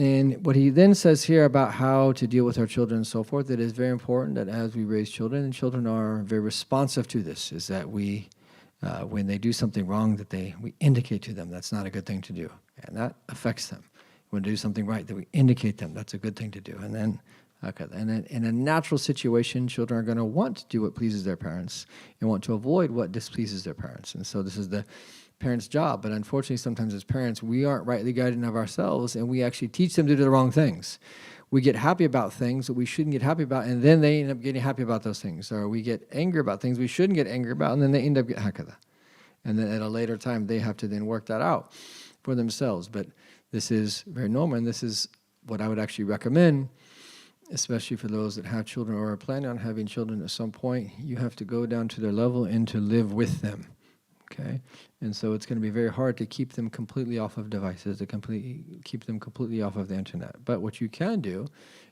And what he then says here about how to deal with our children and so forth, it is very important that as we raise children, and children are very responsive to this, is that we, when they do something wrong, that we indicate to them that's not a good thing to do. And that affects them. When they do something right, that we indicate them that's a good thing to do. And then, in a natural situation, children are going to want to do what pleases their parents and want to avoid what displeases their parents. And so this is the parents' job. But unfortunately, sometimes as parents, we aren't rightly guided of ourselves, and we actually teach them to do the wrong things. We get happy about things that we shouldn't get happy about, and then they end up getting happy about those things. Or we get angry about things we shouldn't get angry about, and then they end up getting hakada. And then at a later time, they have to then work that out for themselves. But this is very normal, and this is what I would actually recommend, especially for those that have children or are planning on having children at some point. You have to go down to their level and to live with them, okay? And so it's going to be very hard to keep them completely off of devices, to keep them completely off of the internet. But what you can do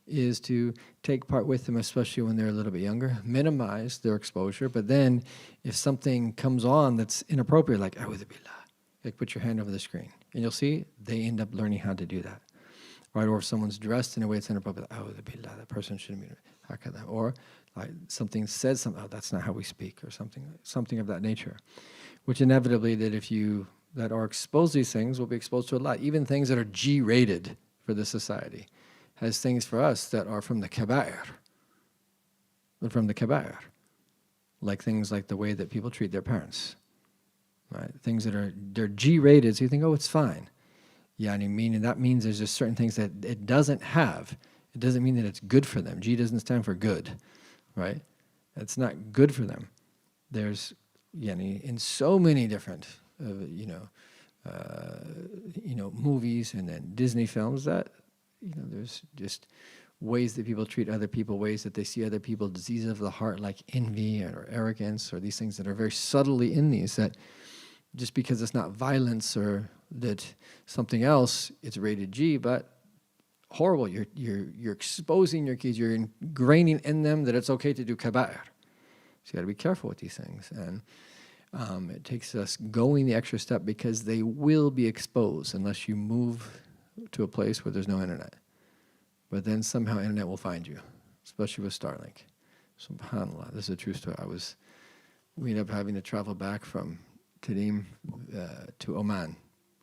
is to take part with them, especially when they're a little bit younger, minimize their exposure, but then if something comes on that's inappropriate, like, A'udhu Billah, like put your hand over the screen, and you'll see they end up learning how to do that. Right, or if someone's dressed in a way that's inappropriate, that person shouldn't be like that. Or like something says something, that's not how we speak, or something of that nature. Which inevitably, that are exposed to these things will be exposed to a lot. Even things that are G-rated for the society has things for us that are from the kaba'ir. Like things like the way that people treat their parents. Right, things that they're G-rated, so you think, oh, it's fine. Yeah, and that means there's just certain things that it doesn't have. It doesn't mean that it's good for them. G doesn't stand for good, right? It's not good for them. There's, in so many different, movies and then Disney films that, there's just ways that people treat other people, ways that they see other people, diseases of the heart like envy or arrogance, or these things that are very subtly in these that just because it's not violence or that something else, it's rated G, but horrible. You're exposing your kids, you're ingraining in them that it's okay to do kaba'ir. So you got to be careful with these things. And it takes us going the extra step because they will be exposed unless you move to a place where there's no internet. But then somehow internet will find you, especially with Starlink. SubhanAllah, this is a true story. We ended up having to travel back from Tarim to Oman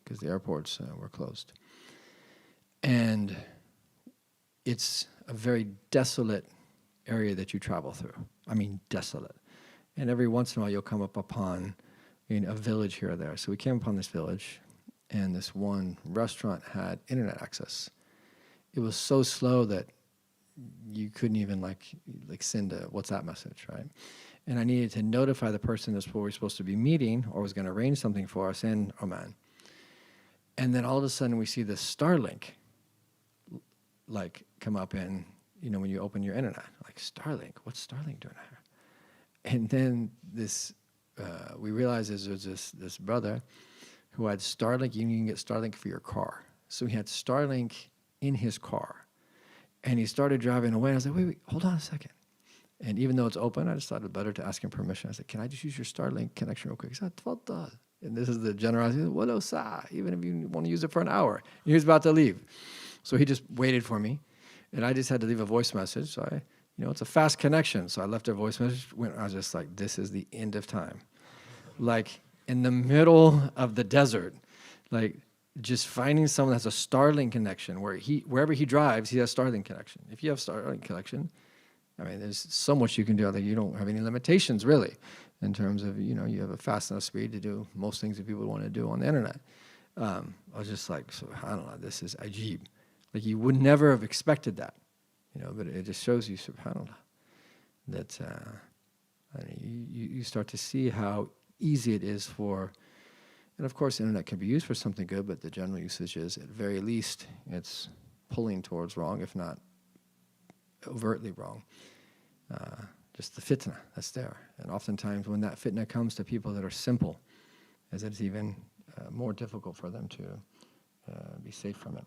because the airports were closed. And it's a very desolate area that you travel through. I mean, desolate. And every once in a while you'll come up upon a village here or there. So we came upon this village, and this one restaurant had internet access. It was so slow that you couldn't even like send a WhatsApp message, right? And I needed to notify the person that's where we're supposed to be meeting or was going to arrange something for us in Oman. And then all of a sudden we see this Starlink come up in, when you open your internet, like Starlink, what's Starlink doing here? And then we realized there's this brother who had Starlink. You can get Starlink for your car. So he had Starlink in his car. And he started driving away. And I was like, wait, hold on a second. And even though it's open, I just thought it better to ask him permission. I said, can I just use your Starlink connection real quick? He said, Tfaddal. And this is the generosity. Walau sa', even if you want to use it for an hour. He was about to leave. So he just waited for me. And I just had to leave a voice message. So it's a fast connection. So I left a voice message. I was just like, this is the end of time. Like in the middle of the desert, like just finding someone that has a Starlink connection wherever he drives, he has Starlink connection. If you have Starlink connection, there's so much you can do. You don't have any limitations, really, in terms of, you have a fast enough speed to do most things that people want to do on the internet. I was just like, subhanAllah, this is ajib. Like, you would never have expected that, but it just shows you, subhanAllah, that you start to see how easy it is and of course, the internet can be used for something good, but the general usage is, at very least, it's pulling towards wrong, if not overtly wrong. Just the fitna that's there. And oftentimes when that fitna comes to people that are simple, it's even more difficult for them to be safe from it.